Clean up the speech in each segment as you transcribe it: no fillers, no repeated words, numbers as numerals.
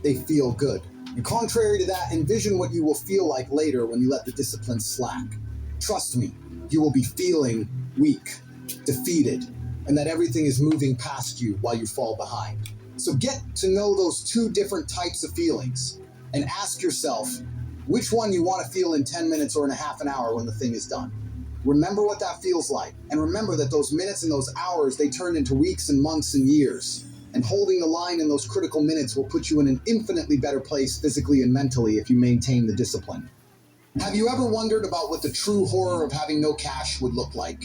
they feel good. And contrary to that, envision what you will feel like later when you let the discipline slack. Trust me, you will be feeling weak, defeated, and that everything is moving past you while you fall behind. So get to know those two different types of feelings and ask yourself which one you want to feel in 10 minutes or in a half an hour when the thing is done. Remember what that feels like, and remember that those minutes and those hours, they turn into weeks and months and years. And holding the line in those critical minutes will put you in an infinitely better place physically and mentally if you maintain the discipline. Have you ever wondered about what the true horror of having no cash would look like?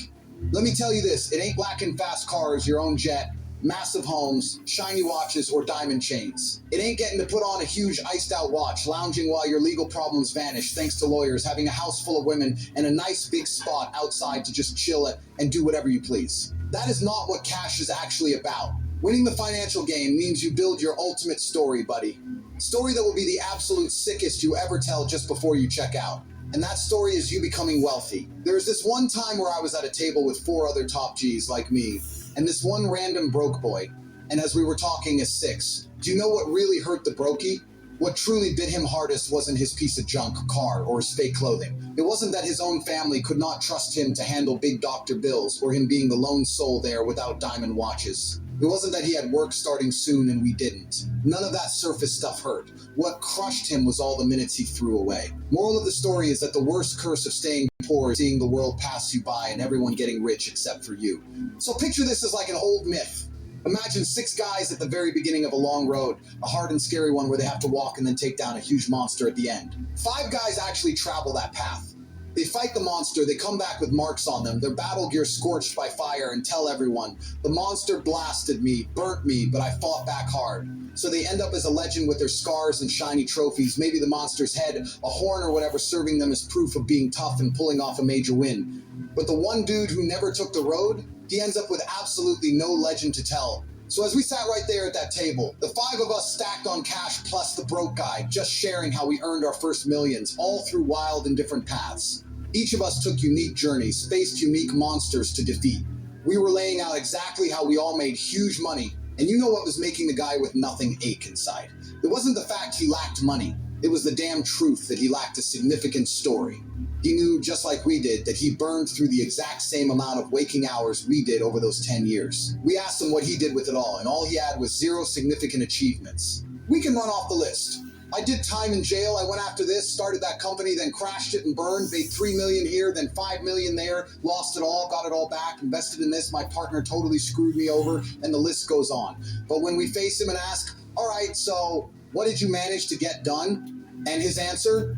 Let me tell you this, it ain't lacking fast cars, your own jet, massive homes, shiny watches, or diamond chains. It ain't getting to put on a huge iced out watch, lounging while your legal problems vanish thanks to lawyers, having a house full of women, and a nice big spot outside to just chill at and do whatever you please. That is not what cash is actually about. Winning the financial game means you build your ultimate story, buddy. Story that will be the absolute sickest you ever tell just before you check out. And that story is you becoming wealthy. There was this one time where I was at a table with 4 other top G's like me, and this one random broke boy. And as we were talking as 6, do you know what really hurt the brokey? What truly bit him hardest wasn't his piece of junk car or his fake clothing. It wasn't that his own family could not trust him to handle big doctor bills or him being the lone soul there without diamond watches. It wasn't that he had work starting soon and we didn't. None of that surface stuff hurt. What crushed him was all the minutes he threw away. Moral of the story is that the worst curse of staying poor is seeing the world pass you by and everyone getting rich except for you. So picture this as like an old myth. Imagine 6 guys at the very beginning of a long road, a hard and scary one where they have to walk and then take down a huge monster at the end. 5 guys actually travel that path. They fight the monster, they come back with marks on them, their battle gear scorched by fire, and tell everyone, the monster blasted me, burnt me, but I fought back hard. So they end up as a legend with their scars and shiny trophies, maybe the monster's head, a horn or whatever serving them as proof of being tough and pulling off a major win. But the one dude who never took the road, he ends up with absolutely no legend to tell. So as we sat right there at that table, the 5 of us stacked on cash plus the broke guy, just sharing how we earned our first millions, all through wild and different paths. Each of us took unique journeys, faced unique monsters to defeat. We were laying out exactly how we all made huge money, and you know what was making the guy with nothing ache inside? It wasn't the fact he lacked money, it was the damn truth that he lacked a significant story. He knew, just like we did, that he burned through the exact same amount of waking hours we did over those 10 years. We asked him what he did with it all, and all he had was 0 significant achievements. We can run off the list. I did time in jail, I went after this, started that company, then crashed it and burned, made $3 million here, then $5 million there, lost it all, got it all back, invested in this, my partner totally screwed me over, and the list goes on. But when we face him and ask, all right, so what did you manage to get done? And his answer,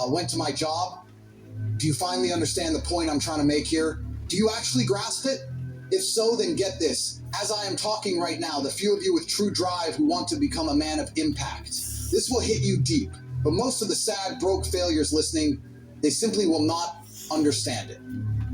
went to my job. Do you finally understand the point I'm trying to make here? Do you actually grasp it? If so, then get this. As I am talking right now, the few of you with true drive who want to become a man of impact, this will hit you deep, but most of the sad, broke failures listening, they simply will not understand it.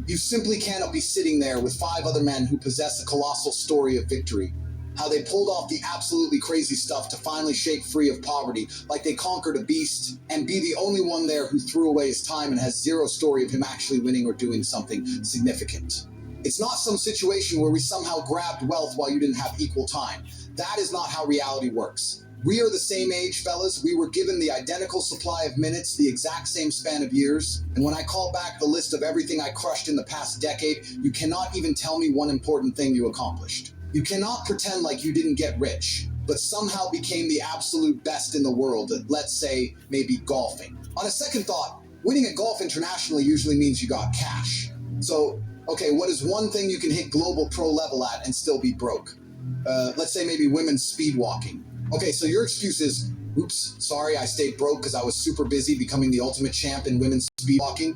You simply cannot be sitting there with 5 other men who possess a colossal story of victory, how they pulled off the absolutely crazy stuff to finally shake free of poverty, like they conquered a beast, and be the only one there who threw away his time and has 0 story of him actually winning or doing something significant. It's not some situation where we somehow grabbed wealth while you didn't have equal time. That is not how reality works. We are the same age, fellas. We were given the identical supply of minutes, the exact same span of years. And when I call back the list of everything I crushed in the past decade, you cannot even tell me one important thing you accomplished. You cannot pretend like you didn't get rich, but somehow became the absolute best in the world at, let's say, maybe golfing. On a second thought, winning at golf internationally usually means you got cash. So, okay, what is one thing you can hit global pro level at and still be broke? Let's say maybe women's speed walking. Okay, so your excuse is, oops, sorry, I stayed broke because I was super busy becoming the ultimate champ in women's speed walking.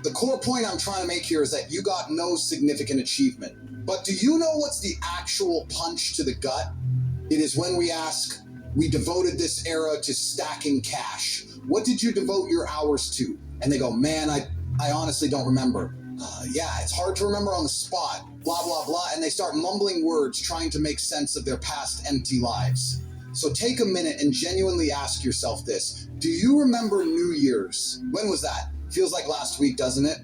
The core point I'm trying to make here is that you got no significant achievement. But do you know what's the actual punch to the gut? It is when we ask, we devoted this era to stacking cash. What did you devote your hours to? And they go, man, I honestly don't remember. Yeah, it's hard to remember on the spot, blah, blah, blah. And they start mumbling words trying to make sense of their past empty lives. So take a minute and genuinely ask yourself this. Do you remember New Year's? When was that? Feels like last week, doesn't it?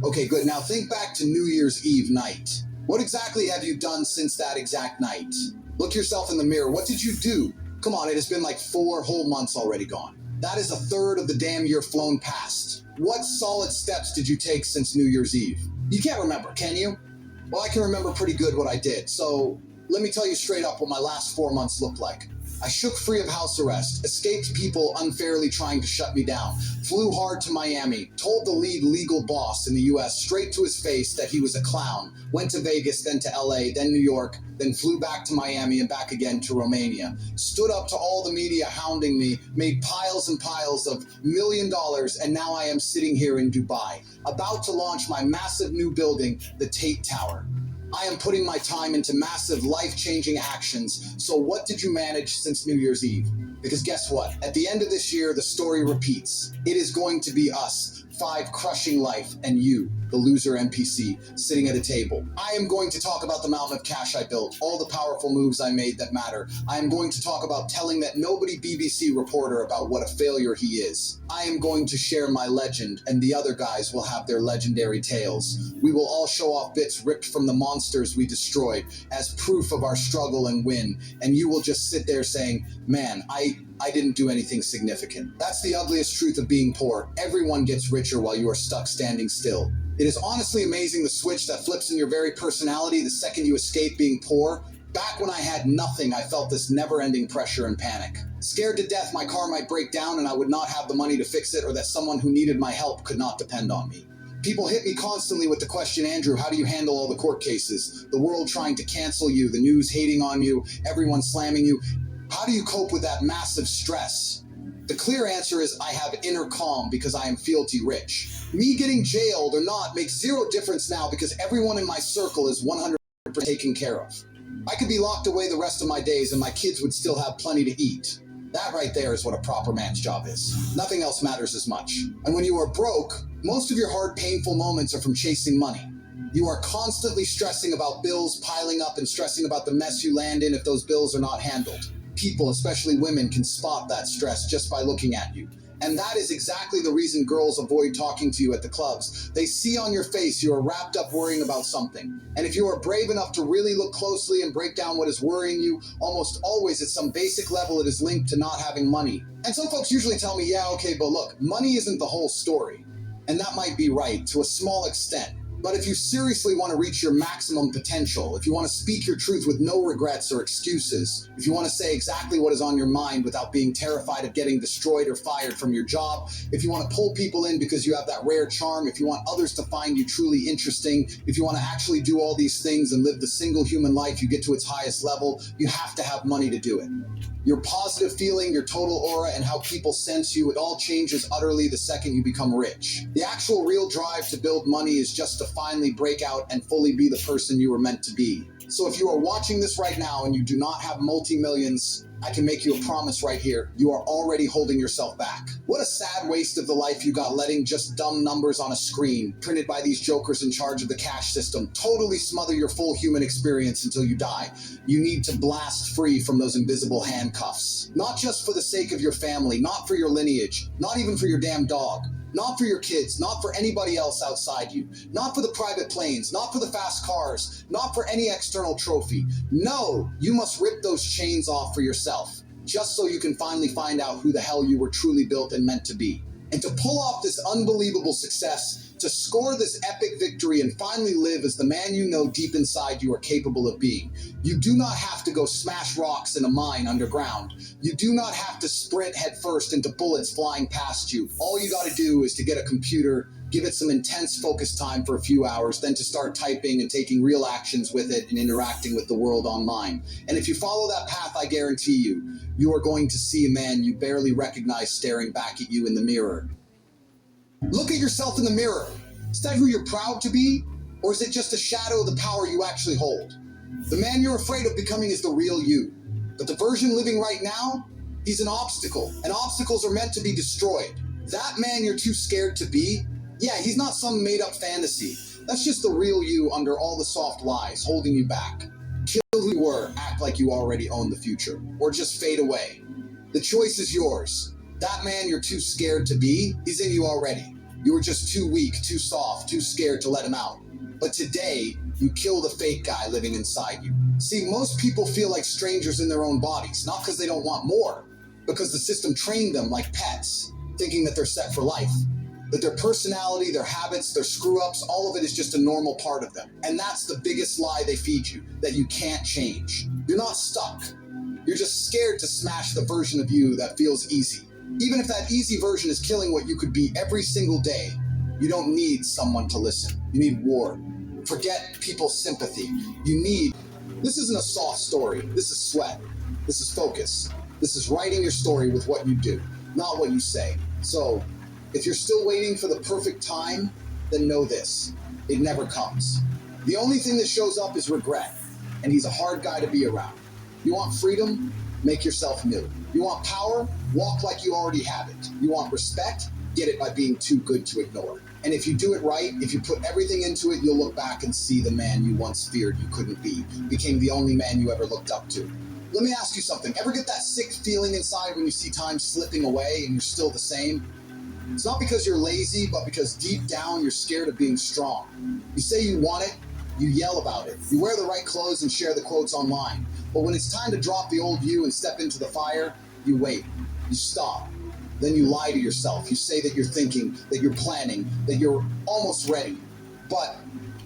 Okay, good. Now think back to New Year's Eve night. What exactly have you done since that exact night? Look yourself in the mirror. What did you do? Come on, it has been like 4 whole months already gone. That is a third of the damn year flown past. What solid steps did you take since New Year's Eve? You can't remember, can you? Well, I can remember pretty good what I did, so let me tell you straight up what my last 4 months looked like. I shook free of house arrest, escaped people unfairly trying to shut me down, flew hard to Miami, told the lead legal boss in the US straight to his face that he was a clown, went to Vegas, then to LA, then New York, then flew back to Miami and back again to Romania, stood up to all the media hounding me, made piles and piles of $1 million, and now I am sitting here in Dubai, about to launch my massive new building, the Tate Tower. I am putting my time into massive life-changing actions. So what did you manage since New Year's Eve? Because guess what? At the end of this year, the story repeats. It is going to be us, 5 crushing life, and you, the loser NPC, sitting at a table. I am going to talk about the mountain of cash I built, all the powerful moves I made that matter. I am going to talk about telling that nobody BBC reporter about what a failure he is. I am going to share my legend, and the other guys will have their legendary tales. We will all show off bits ripped from the monsters we destroyed as proof of our struggle and win, and you will just sit there saying, man, I didn't do anything significant. That's the ugliest truth of being poor. Everyone gets richer while you are stuck standing still. It is honestly amazing the switch that flips in your very personality the second you escape being poor. Back when I had nothing, I felt this never-ending pressure and panic. Scared to death my car might break down and I would not have the money to fix it, or that someone who needed my help could not depend on me. People hit me constantly with the question, Andrew, how do you handle all the court cases? The world trying to cancel you, the news hating on you, everyone slamming you. How do you cope with that massive stress? The clear answer is I have inner calm because I am fealty rich. Me getting jailed or not makes zero difference now because everyone in my circle is 100% taken care of. I could be locked away the rest of my days and my kids would still have plenty to eat. That right there is what a proper man's job is. Nothing else matters as much. And when you are broke, most of your hard, painful moments are from chasing money. You are constantly stressing about bills piling up and stressing about the mess you land in if those bills are not handled. People, especially women, can spot that stress just by looking at you. And that is exactly the reason girls avoid talking to you at the clubs. They see on your face you are wrapped up worrying about something. And if you are brave enough to really look closely and break down what is worrying you, almost always at some basic level it is linked to not having money. And some folks usually tell me, yeah, okay, but look, money isn't the whole story. And that might be right to a small extent. But if you seriously want to reach your maximum potential, if you want to speak your truth with no regrets or excuses, if you want to say exactly what is on your mind without being terrified of getting destroyed or fired from your job, if you want to pull people in because you have that rare charm, if you want others to find you truly interesting, if you want to actually do all these things and live the single human life you get to its highest level, you have to have money to do it. Your positive feeling, your total aura, and how people sense you, it all changes utterly the second you become rich. The actual real drive to build money is just to finally break out and fully be the person you were meant to be. So if you are watching this right now and you do not have multi-millions, I can make you a promise right here. You are already holding yourself back. What a sad waste of the life you got letting just dumb numbers on a screen, printed by these jokers in charge of the cash system, totally smother your full human experience until you die. You need to blast free from those invisible handcuffs. Not just for the sake of your family, not for your lineage, not even for your damn dog. Not for your kids, not for anybody else outside you, not for the private planes, not for the fast cars, not for any external trophy. No, you must rip those chains off for yourself, just so you can finally find out who the hell you were truly built and meant to be. And to pull off this unbelievable success, to score this epic victory and finally live as the man you know deep inside you are capable of being. You do not have to go smash rocks in a mine underground. You do not have to sprint headfirst into bullets flying past you. All you got to do is to get a computer, give it some intense focus time for a few hours, then to start typing and taking real actions with it and interacting with the world online. And if you follow that path, I guarantee you, you are going to see a man you barely recognize staring back at you in the mirror. Look at yourself in the mirror. Is that who you're proud to be? Or is it just a shadow of the power you actually hold? The man you're afraid of becoming is the real you. But the version living right now, he's an obstacle. And obstacles are meant to be destroyed. That man you're too scared to be, yeah, he's not some made-up fantasy. That's just the real you under all the soft lies holding you back. Kill who you were, act like you already own the future. Or just fade away. The choice is yours. That man you're too scared to be, he's in you already. You were just too weak, too soft, too scared to let him out. But today, you kill the fake guy living inside you. See, most people feel like strangers in their own bodies, not because they don't want more, because the system trained them like pets, thinking that they're set for life. That their personality, their habits, their screw-ups, all of it is just a normal part of them. And that's the biggest lie they feed you, that you can't change. You're not stuck. You're just scared to smash the version of you that feels easy. Even if that easy version is killing what you could be every single day, you don't need someone to listen. You need war. Forget people's sympathy. This isn't a soft story. This is sweat. This is focus. This is writing your story with what you do, not what you say. So, if you're still waiting for the perfect time, then know this. It never comes. The only thing that shows up is regret, and he's a hard guy to be around. You want freedom? Make yourself new. You want power? Walk like you already have it. You want respect? Get it by being too good to ignore. And if you do it right, if you put everything into it, you'll look back and see the man you once feared you couldn't be, became the only man you ever looked up to. Let me ask you something. Ever get that sick feeling inside when you see time slipping away and you're still the same? It's not because you're lazy, but because deep down you're scared of being strong. You say you want it, you yell about it. You wear the right clothes and share the quotes online. But when it's time to drop the old you and step into the fire, you wait. You stop. Then you lie to yourself. You say that you're thinking, that you're planning, that you're almost ready. But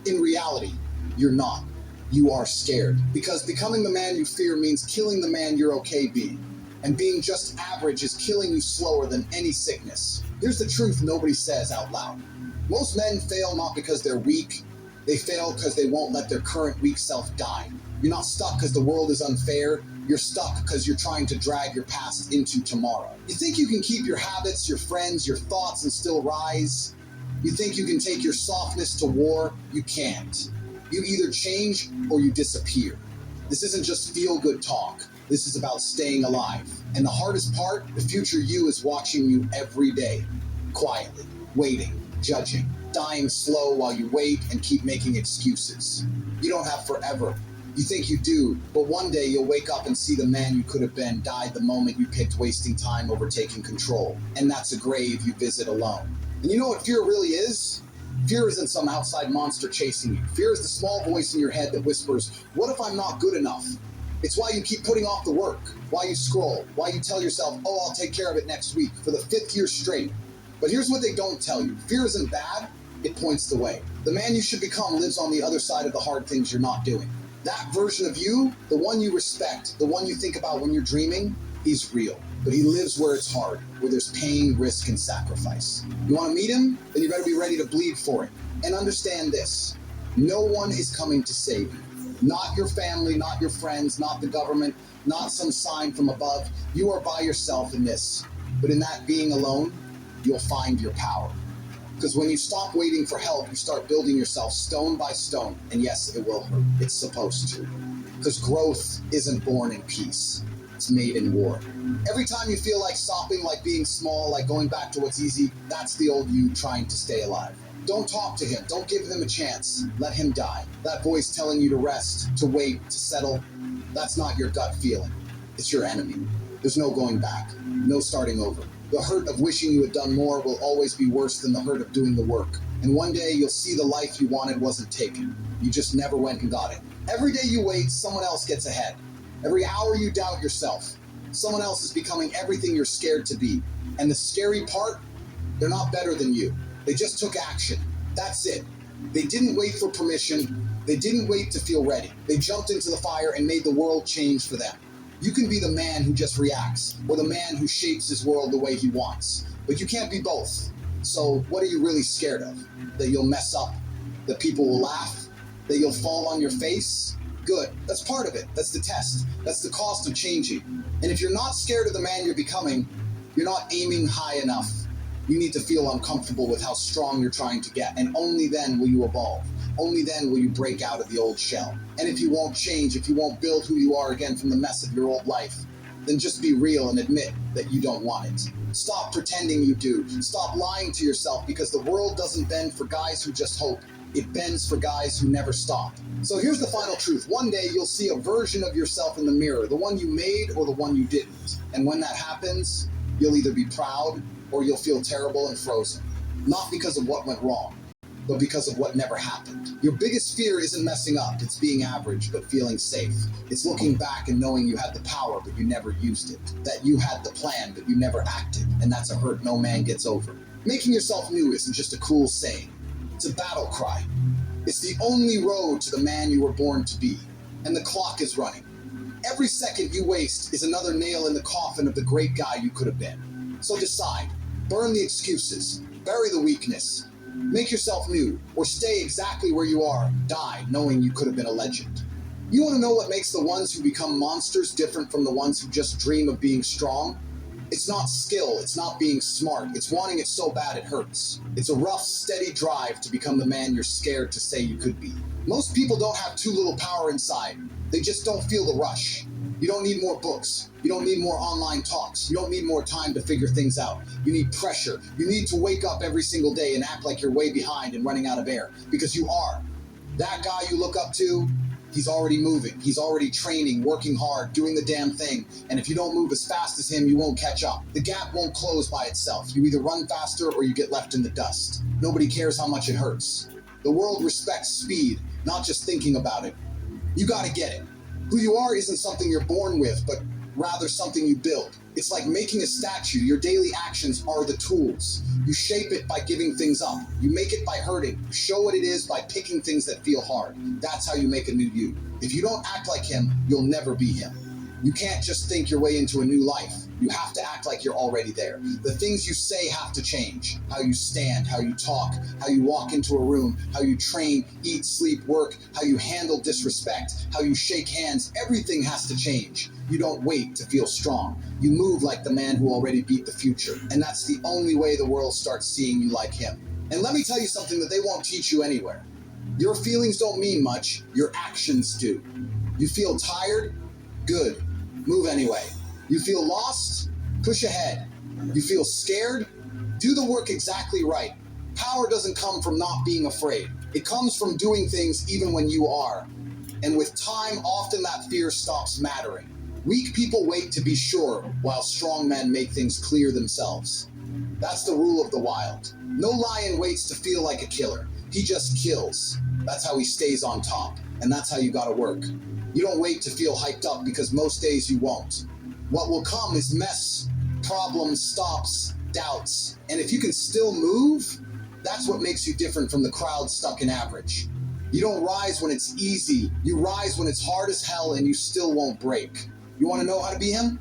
in reality, you're not. You are scared. Because becoming the man you fear means killing the man you're okay being. And being just average is killing you slower than any sickness. Here's the truth nobody says out loud. Most men fail not because they're weak. They fail because they won't let their current weak self die. You're not stuck because the world is unfair. You're stuck because you're trying to drag your past into tomorrow. You think you can keep your habits, your friends, your thoughts, and still rise? You think you can take your softness to war? You can't. You either change or you disappear. This isn't just feel-good talk. This is about staying alive. And the hardest part, the future you is watching you every day. Quietly, waiting, judging, dying slow while you wait and keep making excuses. You don't have forever. You think you do, but one day you'll wake up and see the man you could have been died the moment you picked wasting time over taking control. And that's a grave you visit alone. And you know what fear really is? Fear isn't some outside monster chasing you. Fear is the small voice in your head that whispers, what if I'm not good enough? It's why you keep putting off the work, why you scroll, why you tell yourself, oh, I'll take care of it next week for the 5th year straight. But here's what they don't tell you. Fear isn't bad, it points the way. The man you should become lives on the other side of the hard things you're not doing. That version of you, the one you respect, the one you think about when you're dreaming, he's real. But he lives where it's hard, where there's pain, risk, and sacrifice. You want to meet him? Then you better be ready to bleed for it. And understand this, no one is coming to save you. Not your family, not your friends, not the government, not some sign from above. You are by yourself in this. But in that being alone, you'll find your power. Because when you stop waiting for help, you start building yourself stone by stone. And yes, it will hurt. It's supposed to. Because growth isn't born in peace. It's made in war. Every time you feel like stopping, like being small, like going back to what's easy, that's the old you trying to stay alive. Don't talk to him. Don't give him a chance. Let him die. That voice telling you to rest, to wait, to settle, that's not your gut feeling. It's your enemy. There's no going back. No starting over. The hurt of wishing you had done more will always be worse than the hurt of doing the work. And one day you'll see the life you wanted wasn't taken. You just never went and got it. Every day you wait, someone else gets ahead. Every hour you doubt yourself, someone else is becoming everything you're scared to be. And the scary part, they're not better than you. They just took action. That's it. They didn't wait for permission. They didn't wait to feel ready. They jumped into the fire and made the world change for them. You can be the man who just reacts, or the man who shapes his world the way he wants. But you can't be both. So what are you really scared of? That you'll mess up? That people will laugh? That you'll fall on your face? Good. That's part of it. That's the test. That's the cost of changing. And if you're not scared of the man you're becoming, you're not aiming high enough. You need to feel uncomfortable with how strong you're trying to get, and only then will you evolve. Only then will you break out of the old shell. And if you won't change, if you won't build who you are again from the mess of your old life, then just be real and admit that you don't want it. Stop pretending you do. Stop lying to yourself, because the world doesn't bend for guys who just hope. It bends for guys who never stop. So here's the final truth. One day you'll see a version of yourself in the mirror, the one you made or the one you didn't. And when that happens, you'll either be proud or you'll feel terrible and frozen. Not because of what went wrong, but because of what never happened. Your biggest fear isn't messing up, it's being average, but feeling safe. It's looking back and knowing you had the power, but you never used it. That you had the plan, but you never acted, and that's a hurt no man gets over. Making yourself new isn't just a cool saying. It's a battle cry. It's the only road to the man you were born to be, and the clock is running. Every second you waste is another nail in the coffin of the great guy you could have been. So decide. Burn the excuses. Bury the weakness. Make yourself new, or stay exactly where you are, die knowing you could have been a legend. You want to know what makes the ones who become monsters different from the ones who just dream of being strong? It's not skill, it's not being smart, it's wanting it so bad it hurts. It's a rough, steady drive to become the man you're scared to say you could be. Most people don't have too little power inside. They just don't feel the rush. You don't need more books. You don't need more online talks. You don't need more time to figure things out. You need pressure. You need to wake up every single day and act like you're way behind and running out of air, because you are. That guy you look up to, he's already moving. He's already training, working hard, doing the damn thing. And if you don't move as fast as him, you won't catch up. The gap won't close by itself. You either run faster or you get left in the dust. Nobody cares how much it hurts. The world respects speed, not just thinking about it. You gotta get it. Who you are isn't something you're born with, but rather something you build. It's like making a statue. Your daily actions are the tools. You shape it by giving things up. You make it by hurting. You show what it is by picking things that feel hard. That's how you make a new you. If you don't act like him, you'll never be him. You can't just think your way into a new life. You have to act like you're already there. The things you say have to change. How you stand, how you talk, how you walk into a room, how you train, eat, sleep, work, how you handle disrespect, how you shake hands. Everything has to change. You don't wait to feel strong. You move like the man who already beat the future. And that's the only way the world starts seeing you like him. And let me tell you something that they won't teach you anywhere. Your feelings don't mean much. Your actions do. You feel tired? Good. Move anyway. You feel lost? Push ahead. You feel scared? Do the work exactly right. Power doesn't come from not being afraid. It comes from doing things even when you are. And with time, often that fear stops mattering. Weak people wait to be sure, while strong men make things clear themselves. That's the rule of the wild. No lion waits to feel like a killer. He just kills. That's how he stays on top. And that's how you gotta work. You don't wait to feel hyped up, because most days you won't. What will come is mess, problems, stops, doubts. And if you can still move, that's what makes you different from the crowd stuck in average. You don't rise when it's easy. You rise when it's hard as hell and you still won't break. You want to know how to be him?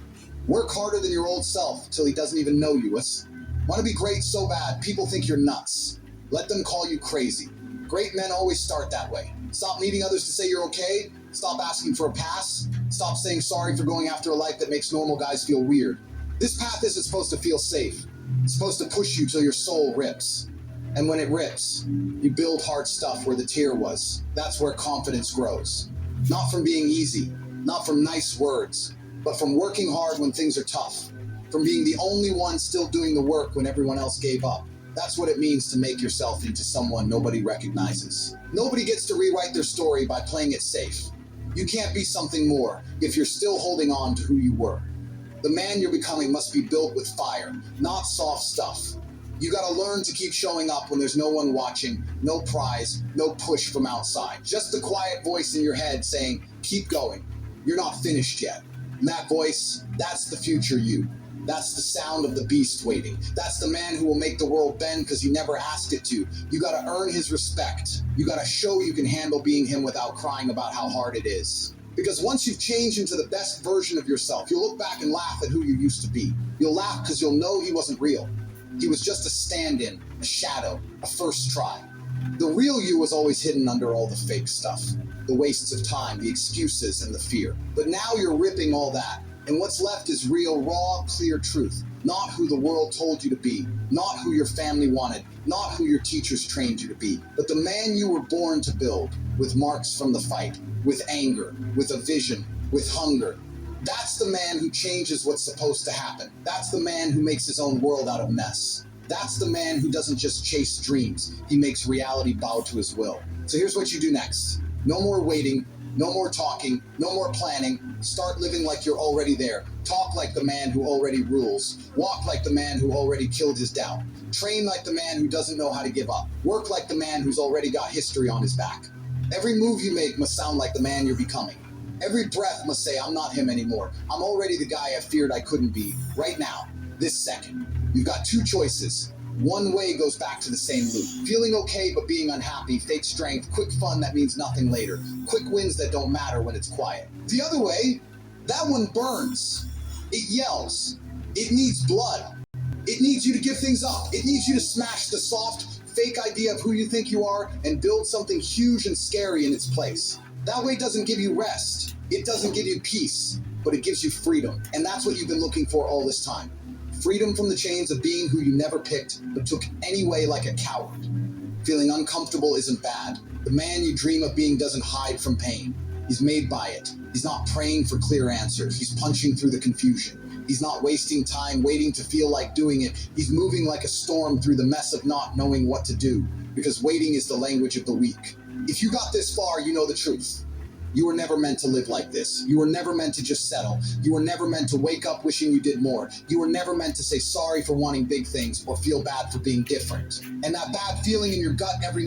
Work harder than your old self till he doesn't even know you. Want to be great so bad, people think you're nuts. Let them call you crazy. Great men always start that way. Stop needing others to say you're okay. Stop asking for a pass. Stop saying sorry for going after a life that makes normal guys feel weird. This path isn't supposed to feel safe. It's supposed to push you till your soul rips. And when it rips, you build hard stuff where the tear was. That's where confidence grows. Not from being easy, not from nice words, but from working hard when things are tough. From being the only one still doing the work when everyone else gave up. That's what it means to make yourself into someone nobody recognizes. Nobody gets to rewrite their story by playing it safe. You can't be something more if you're still holding on to who you were. The man you're becoming must be built with fire, not soft stuff. You gotta learn to keep showing up when there's no one watching, no prize, no push from outside. Just the quiet voice in your head saying, keep going. You're not finished yet. And that voice, that's the future you. That's the sound of the beast waiting. That's the man who will make the world bend because he never asked it to. You gotta earn his respect. You gotta show you can handle being him without crying about how hard it is. Because once you've changed into the best version of yourself, you'll look back and laugh at who you used to be. You'll laugh because you'll know he wasn't real. He was just a stand-in, a shadow, a first try. The real you was always hidden under all the fake stuff. The wastes of time, the excuses, and the fear. But now you're ripping all that. And what's left is real, raw, clear truth. Not who the world told you to be. Not who your family wanted. Not who your teachers trained you to be. But the man you were born to build. With marks from the fight. With anger. With a vision. With hunger. That's the man who changes what's supposed to happen. That's the man who makes his own world out of mess. That's the man who doesn't just chase dreams. He makes reality bow to his will. So here's what you do next. No more waiting. No more talking, no more planning. Start living like you're already there. Talk like the man who already rules. Walk like the man who already killed his doubt. Train like the man who doesn't know how to give up. Work like the man who's already got history on his back. Every move you make must sound like the man you're becoming. Every breath must say, I'm not him anymore. I'm already the guy I feared I couldn't be. Right now, this second. You've got two choices. One way goes back to the same loop. Feeling okay but being unhappy, fake strength, quick fun that means nothing later. Quick wins that don't matter when it's quiet. The other way, that one burns. It yells. It needs blood. It needs you to give things up. It needs you to smash the soft, fake idea of who you think you are and build something huge and scary in its place. That way doesn't give you rest. It doesn't give you peace, but it gives you freedom. And that's what you've been looking for all this time. Freedom from the chains of being who you never picked, but took anyway like a coward. Feeling uncomfortable isn't bad. The man you dream of being doesn't hide from pain. He's made by it. He's not praying for clear answers. He's punching through the confusion. He's not wasting time waiting to feel like doing it. He's moving like a storm through the mess of not knowing what to do, because waiting is the language of the weak. If you got this far, you know the truth. You were never meant to live like this. You were never meant to just settle. You were never meant to wake up wishing you did more. You were never meant to say sorry for wanting big things or feel bad for being different. And that bad feeling in your gut every